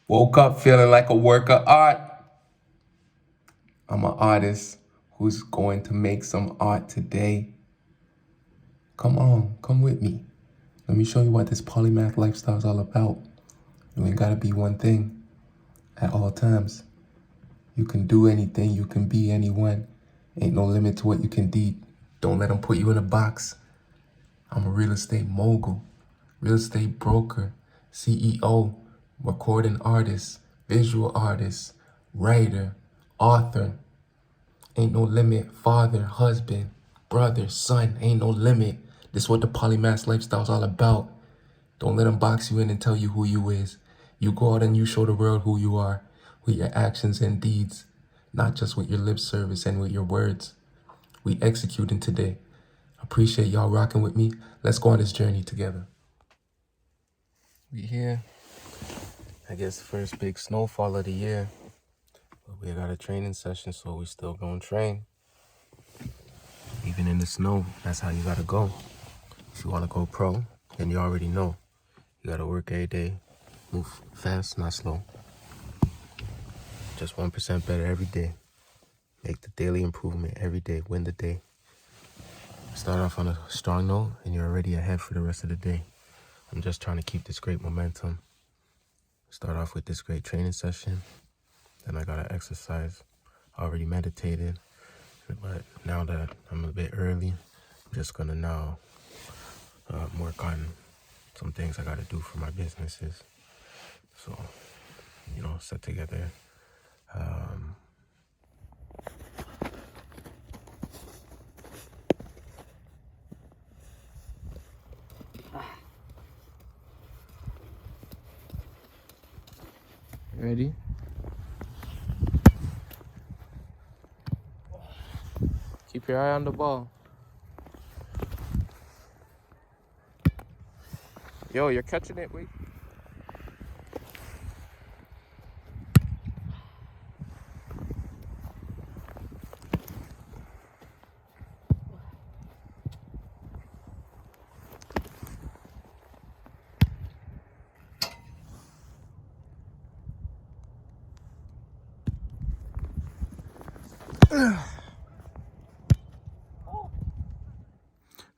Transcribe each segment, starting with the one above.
Woke up feeling like a work of art. I'm an artist who's going to make some art today. Come on, come with me. Let me show you what this polymath lifestyle is all about. You ain't gotta be one thing at all times. You can do anything, you can be anyone. Ain't no limit to what you can do. Don't let them put you in a box. I'm a real estate mogul, real estate broker, CEO, recording artist, visual artist, writer, author. Ain't no limit. Father, husband, brother, son, ain't no limit. This is what the polymath lifestyle is all about. Don't let them box you in and tell you who you is. You go out and you show the world who you are with your actions and deeds, not just with your lip service and with your words. We executing today. Appreciate y'all rocking with me. Let's go on this journey together. We here. I guess first big snowfall of the year. But we got a training session, so we still gonna train. Even in the snow, that's how you gotta go. If you wanna go pro, then you already know. You gotta work every day, move fast, not slow. Just 1% better every day. Make the daily improvement every day, win the day. Start off on a strong note and you're already ahead for the rest of the day. I'm just trying to keep this great momentum. Start off with this great training session. Then I gotta exercise. I already meditated, but now that I'm a bit early, I'm just gonna now work on some things I gotta do for my businesses. So, set together. Ready? Keep your eye on the ball. Yo, you're catching it, wait.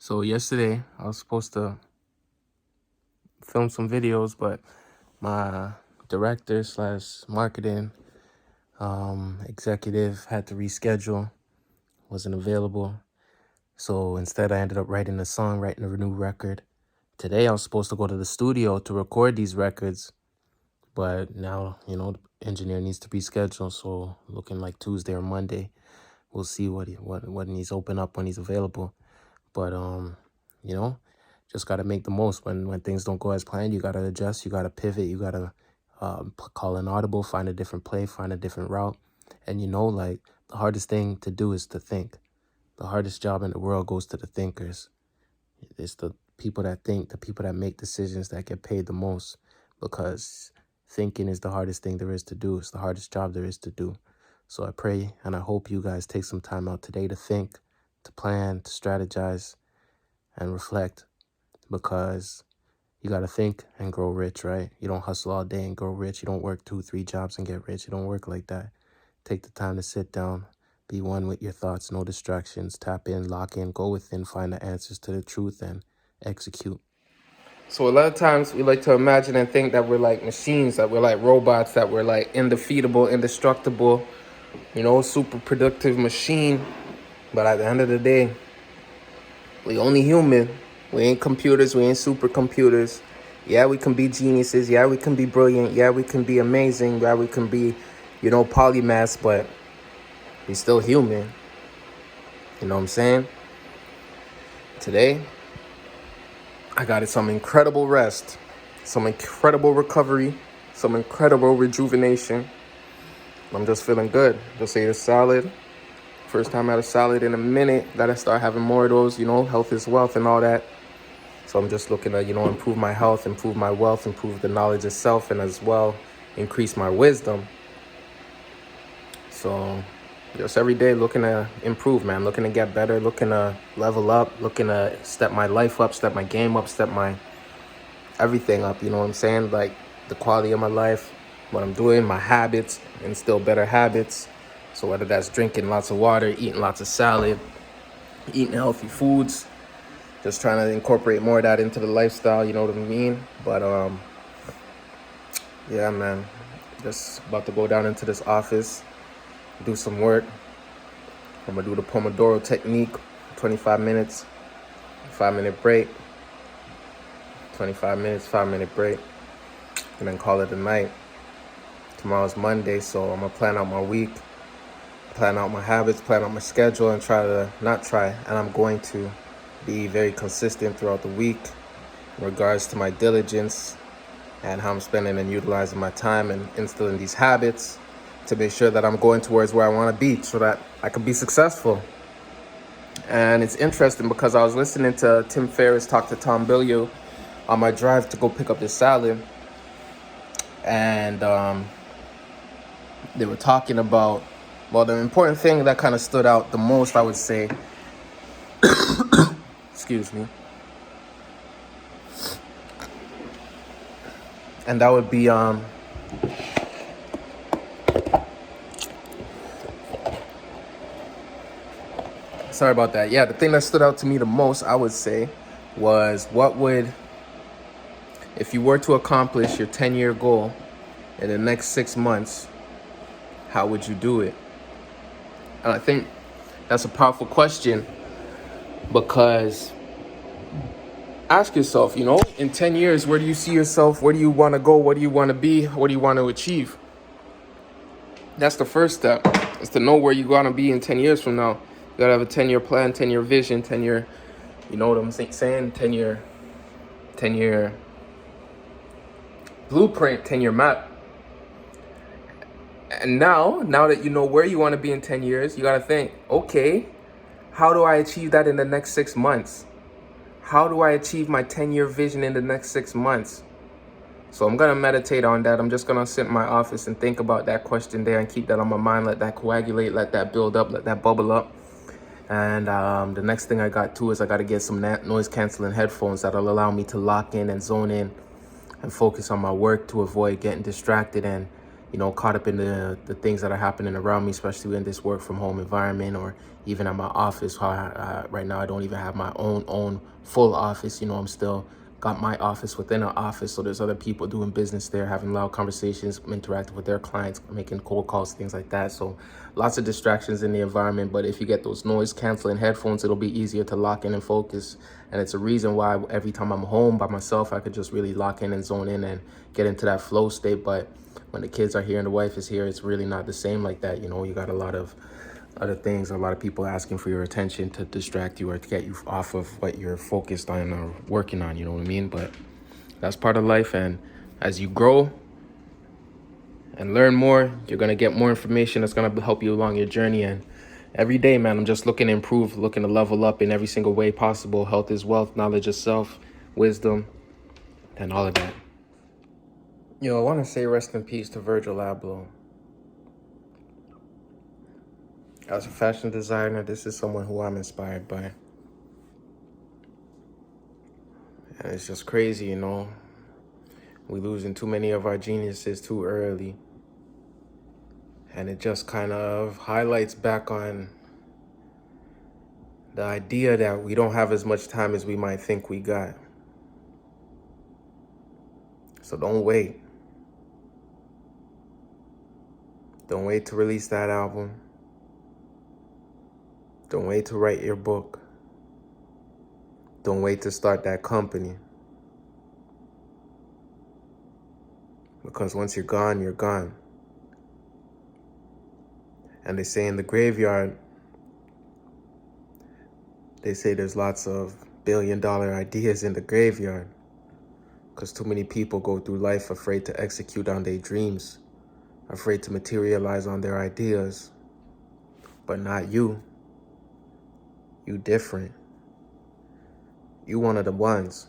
So yesterday, I was supposed to film some videos, but my director / marketing executive had to reschedule, wasn't available. So instead, I ended up writing a song, writing a new record. Today, I was supposed to go to the studio to record these records, but now, the engineer needs to be scheduled. So looking like Tuesday or Monday, we'll see what he's open up when he's available. But just got to make the most when things don't go as planned. You got to adjust, you got to pivot, you got to call an audible, find a different play, find a different route. And like the hardest thing to do is to think. The hardest job in the world goes to the thinkers. It's the people that think, the people that make decisions that get paid the most, because thinking is the hardest thing there is to do. It's the hardest job there is to do. So I pray and I hope you guys take some time out today to think, to plan, to strategize, and reflect, because you got to think and grow rich, right? You don't hustle all day and grow rich. You don't work 2-3 jobs and get rich. You don't work like that. Take the time to sit down, be one with your thoughts, no distractions, tap in, lock in, go within, find the answers to the truth, and execute. So a lot of times we like to imagine and think that we're like machines, that we're like robots, that we're like indefeatable, indestructible, super productive machine. But at the end of the day, we only human. We ain't computers. We ain't supercomputers. Yeah, we can be geniuses. Yeah, we can be brilliant. Yeah, we can be amazing. Yeah, we can be, polymaths, but we still human. You know what I'm saying? Today, I got some incredible rest, some incredible recovery, some incredible rejuvenation. I'm just feeling good. Just ate a salad. First time I had a salad in a minute. Gotta start having more of those, health is wealth and all that. So I'm just looking to, improve my health, improve my wealth, improve the knowledge of self, and as well, increase my wisdom. So just every day looking to improve, man. Looking to get better, looking to level up, looking to step my life up, step my game up, step my everything up, you know what I'm saying? Like the quality of my life, what I'm doing, my habits, instill better habits. So whether that's drinking lots of water, eating lots of salad, eating healthy foods, just trying to incorporate more of that into the lifestyle, you know what I mean? But yeah, man, just about to go down into this office, do some work. I'm gonna do the Pomodoro technique, 25 minutes, 5-minute break, 25 minutes, 5-minute break, and then call it a night. Tomorrow's Monday, so I'm gonna plan out my week, plan out my habits, plan out my schedule, and I'm going to be very consistent throughout the week in regards to my diligence and how I'm spending and utilizing my time and instilling these habits to make sure that I'm going towards where I want to be so that I can be successful. And it's interesting because I was listening to Tim Ferriss talk to Tom Bilyeu on my drive to go pick up this salad, and they were talking about, well, the important thing that kind of stood out the most, I would say, excuse me, and that would be sorry about that. Yeah, the thing that stood out to me the most, I would say, was if you were to accomplish your 10-year goal in the next 6 months, how would you do it? And I think that's a powerful question, because ask yourself, in 10 years, where do you see yourself? Where do you want to go? What do you want to be? What do you want to achieve? That's the first step, is to know where you want to be in 10 years from now. You got to have a 10-year plan, 10-year vision, 10-year, you know what I'm saying? 10-year blueprint, 10-year map. And now that you know where you want to be in 10 years, you got to think, okay, how do I achieve that in the next 6 months? How do I achieve my 10-year vision in the next 6 months? So I'm going to meditate on that. I'm just going to sit in my office and think about that question there and keep that on my mind, let that coagulate, let that build up, let that bubble up. And the next thing I got to is I got to get some noise canceling headphones that'll allow me to lock in and zone in and focus on my work to avoid getting distracted and, caught up in the things that are happening around me, especially in this work from home environment, or even at my office. Right now I don't even have my own full office. I'm still got my office within an office, so there's other people doing business there, having loud conversations, interacting with their clients, making cold calls, things like that. So lots of distractions in the environment, but if you get those noise canceling headphones, it'll be easier to lock in and focus. And it's a reason why every time I'm home by myself, I could just really lock in and zone in and get into that flow state. But when the kids are here and the wife is here, it's really not the same like that. You got a lot of other things, a lot of people asking for your attention to distract you or to get you off of what you're focused on or working on, you know what I mean? But that's part of life, and as you grow and learn more, you're going to get more information that's going to help you along your journey. And every day, man, I'm just looking to improve, looking to level up in every single way possible. Health is wealth, knowledge is self, wisdom, and all of that. I want to say rest in peace to Virgil Abloh. As a fashion designer, this is someone who I'm inspired by. And it's just crazy, we losing too many of our geniuses too early. And it just kind of highlights back on the idea that we don't have as much time as we might think we got. So don't wait. Don't wait to release that album. Don't wait to write your book. Don't wait to start that company. Because once you're gone, you're gone. And they say in the graveyard, they say there's lots of billion-dollar ideas in the graveyard. Because too many people go through life afraid to execute on their dreams, afraid to materialize on their ideas. But not you. You different. You one of the ones.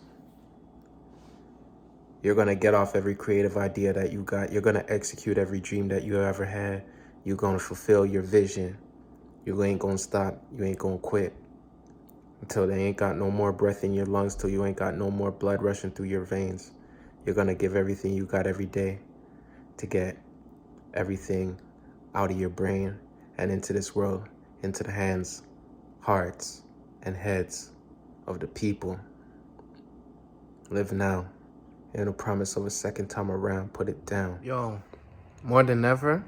You're going to get off every creative idea that you got. You're going to execute every dream that you ever had. You're going to fulfill your vision. You ain't going to stop. You ain't going to quit until they ain't got no more breath in your lungs, till you ain't got no more blood rushing through your veins. You're going to give everything you got every day to get everything out of your brain and into this world, into the hands, hearts, and heads of the people. Live now. Ain't no promise of a second time around. Put it down. Yo, more than ever,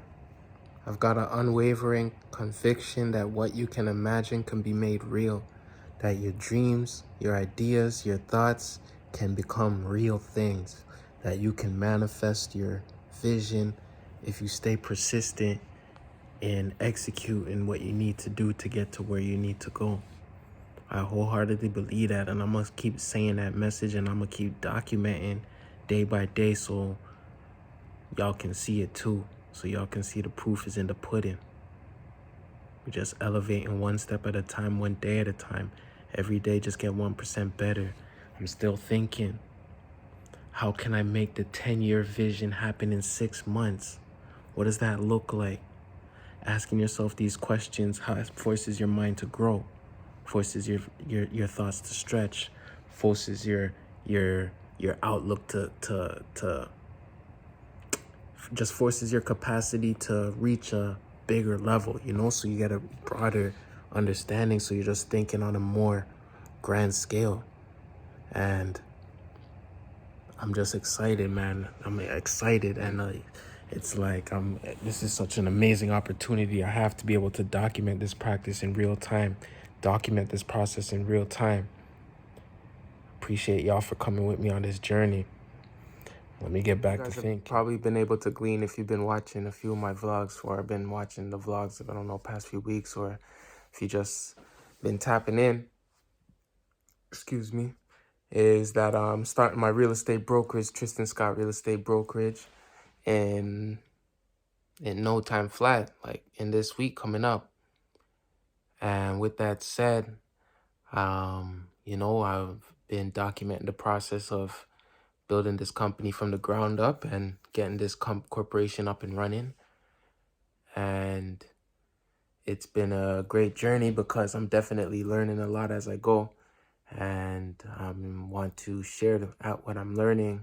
I've got an unwavering conviction that what you can imagine can be made real. That your dreams, your ideas, your thoughts can become real things. That you can manifest your vision if you stay persistent in executing what you need to do to get to where you need to go. I wholeheartedly believe that, and I'm going to keep saying that message, and I'm going to keep documenting day by day so y'all can see it too. So y'all can see the proof is in the pudding. We're just elevating one step at a time, one day at a time. Every day just get 1% better. I'm still thinking, how can I make the 10-year vision happen in 6 months? What does that look like? Asking yourself these questions forces your mind to grow, forces your thoughts to stretch, forces your outlook to just forces your capacity to reach a bigger level, so you get a broader understanding, so you're just thinking on a more grand scale. And I'm just excited, man. I'm excited, and it's like this is such an amazing opportunity. I have to be able to document this practice in real time, document this process in real time. Appreciate y'all for coming with me on this journey. Let me get back to thinking. You guys have probably been able to glean if you've been watching a few of my vlogs, or been watching the vlogs of, I don't know, past few weeks, or if you just been tapping in, excuse me, is that I'm starting my real estate brokerage, Tristan Scott Real Estate Brokerage, in no time flat, like in this week coming up. And with that said, I've been documenting the process of building this company from the ground up and getting this corporation up and running. And it's been a great journey because I'm definitely learning a lot as I go. And I want to share what I'm learning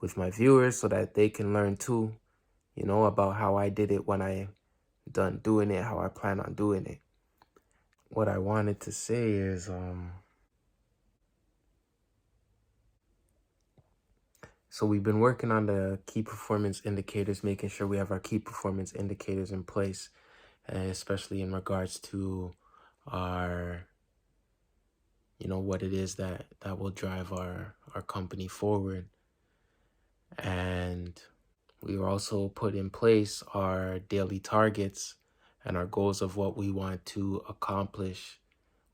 with my viewers so that they can learn too, about how I did it when I done doing it, how I plan on doing it. What I wanted to say is, so we've been working on the key performance indicators, making sure we have our key performance indicators in place, especially in regards to our, what it is that will drive our company forward. And we also put in place our daily targets and our goals of what we want to accomplish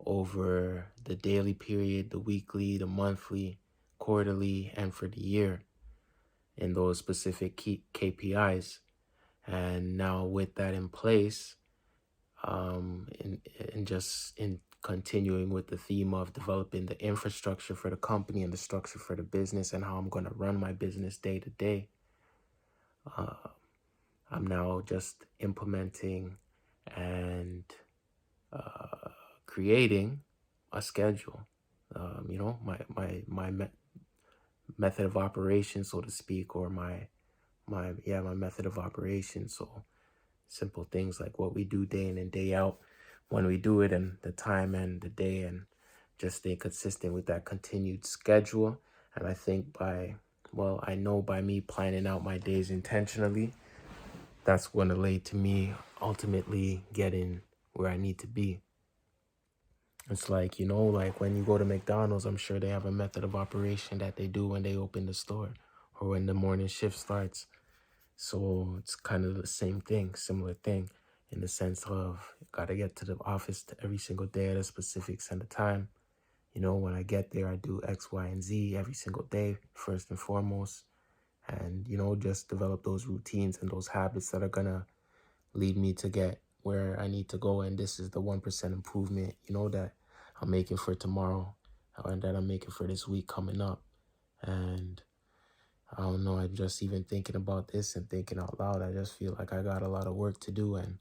over the daily period, the weekly, the monthly, quarterly, and for the year in those specific key KPIs. And now with that in place, in continuing with the theme of developing the infrastructure for the company and the structure for the business and how I'm going to run my business day to day, I'm now just implementing and creating a schedule. My method of operation, so to speak, or my method of operation. So simple things like what we do day in and day out, when we do it, and the time and the day, and just stay consistent with that continued schedule. And I think I know by me planning out my days intentionally, that's going to lead to me ultimately getting where I need to be. It's like, like when you go to McDonald's, I'm sure they have a method of operation that they do when they open the store or when the morning shift starts. So it's kind of the same thing, similar thing, in the sense of got to get to the office every single day at a specific center time. When I get there, I do X, Y, and Z every single day, first and foremost. And, just develop those routines and those habits that are going to lead me to get where I need to go. And this is the 1% improvement, that I'm making for tomorrow and that I'm making for this week coming up. And I don't know, I'm just even thinking about this and thinking out loud. I just feel like I got a lot of work to do, and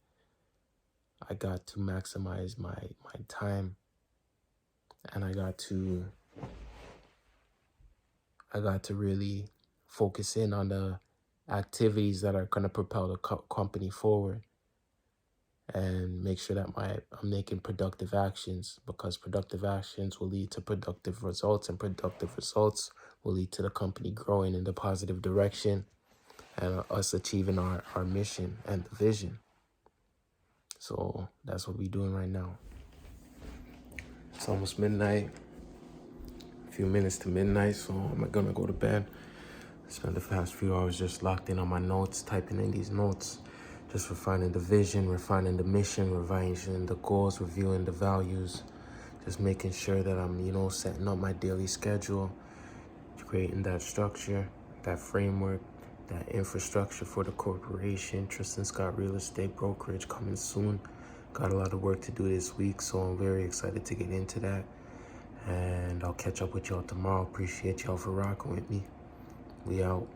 I got to maximize my time, and I got to really focus in on the activities that are going to propel the company forward, and make sure that I'm making productive actions, because productive actions will lead to productive results, and productive results will lead to the company growing in the positive direction and us achieving our mission and the vision. So that's what we're doing right now. It's almost midnight, a few minutes to midnight, so I'm gonna go to bed. Spent the past few hours just locked in on my notes, typing in these notes, just refining the vision, refining the mission, refining the goals, reviewing the values, just making sure that I'm, setting up my daily schedule, creating that structure, that framework, that infrastructure for the corporation. Tristan Scott Real Estate Brokerage coming soon. Got a lot of work to do this week, so I'm very excited to get into that. And I'll catch up with y'all tomorrow. Appreciate y'all for rocking with me. We out.